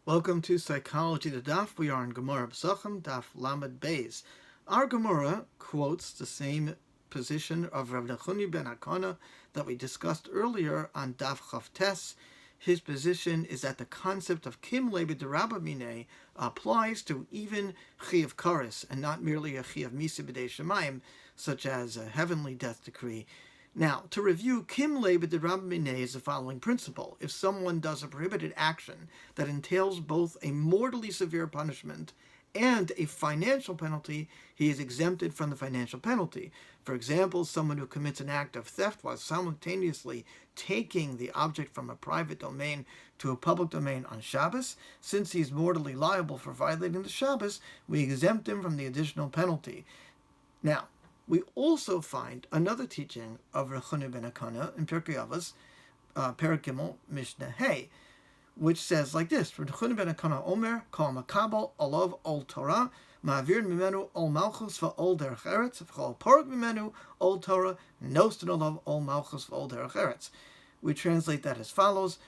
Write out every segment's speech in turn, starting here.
Welcome to Psychology the Daf. We are in Gemara Pesachim, Daf Lamed Beis. Our Gemara quotes the same position of Rabbi Simcha ben Hakana that we discussed earlier on Daf Chav Tes. His position is that the concept of Kim Lebe de Rabba Minei applies to even Chiyav Karis and not merely a Chiyav Misa B'dei Shemayim, such as a heavenly death decree. Now, to review, Kim Lebe de Rabba Minei is the following principle. If someone does a prohibited action that entails both a mortally severe punishment and a financial penalty, he is exempted from the financial penalty. For example, someone who commits an act of theft while simultaneously taking the object from a private domain to a public domain on Shabbos, since he is mortally liable for violating the Shabbos, we exempt him from the additional penalty. Now, we also find another teaching of Rabbi Simcha ben Hakana in Pirkei Avos, Perek Gimel, Mishnah Hey, which says like this: Rabbi Simcha ben Hakana Omer, Kol Makabel Olav Ol Torah, Ma'avir Mimenu Ol Malchus VaOl Derech Eretz, V'Chol Porek Mimenu Ol Torah, Nosten Olav Ol Malchus VaOl Derech Eretz. We translate that as follows: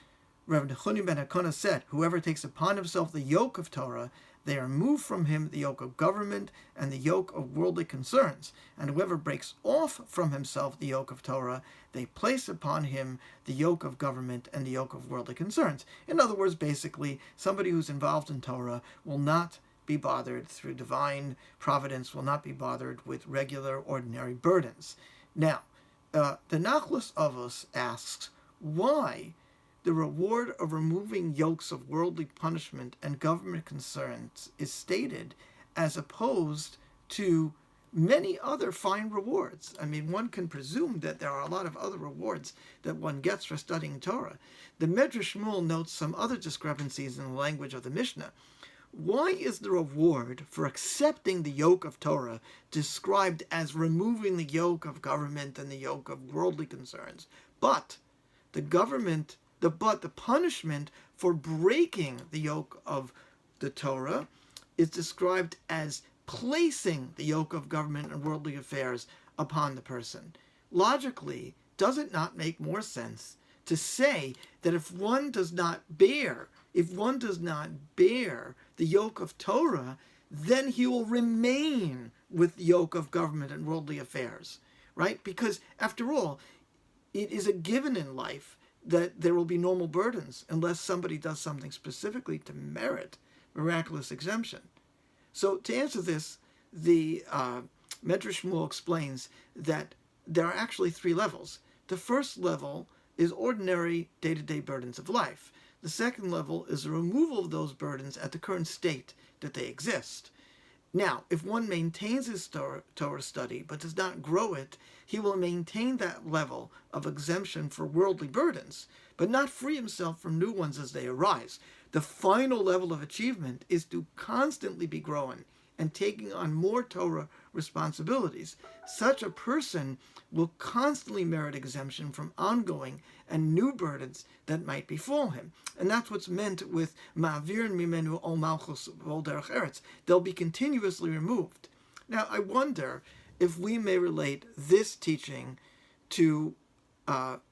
Rabbi Simcha ben Hakana said, whoever takes upon himself the yoke of Torah, they remove from him the yoke of government and the yoke of worldly concerns. And whoever breaks off from himself the yoke of Torah, they place upon him the yoke of government and the yoke of worldly concerns. In other words, basically, somebody who's involved in Torah will not be bothered through divine providence, will not be bothered with regular, ordinary burdens. Now, the Nachlas Avos asks, why the reward of removing yokes of worldly punishment and government concerns is stated as opposed to many other fine rewards. I mean, one can presume that there are a lot of other rewards that one gets for studying Torah. The Medrash Shmuel notes some other discrepancies in the language of the Mishnah. Why is the reward for accepting the yoke of Torah described as removing the yoke of government and the yoke of worldly concerns, but the punishment for breaking the yoke of the Torah is described as placing the yoke of government and worldly affairs upon the person? Logically, does it not make more sense to say that if one does not bear the yoke of Torah, then he will remain with the yoke of government and worldly affairs, right? Because after all, it is a given in life that there will be normal burdens unless somebody does something specifically to merit miraculous exemption. So to answer this, the Medrash Shmuel explains that there are actually three levels. The first level is ordinary day-to-day burdens of life. The second level is the removal of those burdens at the current state that they exist. Now, if one maintains his Torah study but does not grow it, he will maintain that level of exemption for worldly burdens, but not free himself from new ones as they arise. The final level of achievement is to constantly be growing and taking on more Torah responsibilities. Such a person will constantly merit exemption from ongoing and new burdens that might befall him. And that's what's meant with Ma'avir Mimenu Ol Malchus VaOl Derech Eretz. They'll be continuously removed. Now, I wonder if we may relate this teaching to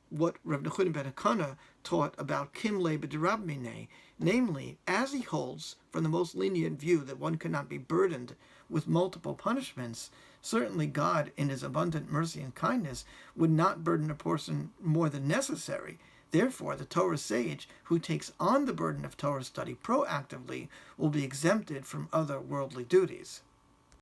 what Rabbi Simcha ben Hakana taught about Kim Lebe de Rabba Minei, namely, as he holds from the most lenient view that one cannot be burdened with multiple punishments, certainly God, in his abundant mercy and kindness, would not burden a person more than necessary. Therefore, the Torah sage who takes on the burden of Torah study proactively will be exempted from other worldly duties.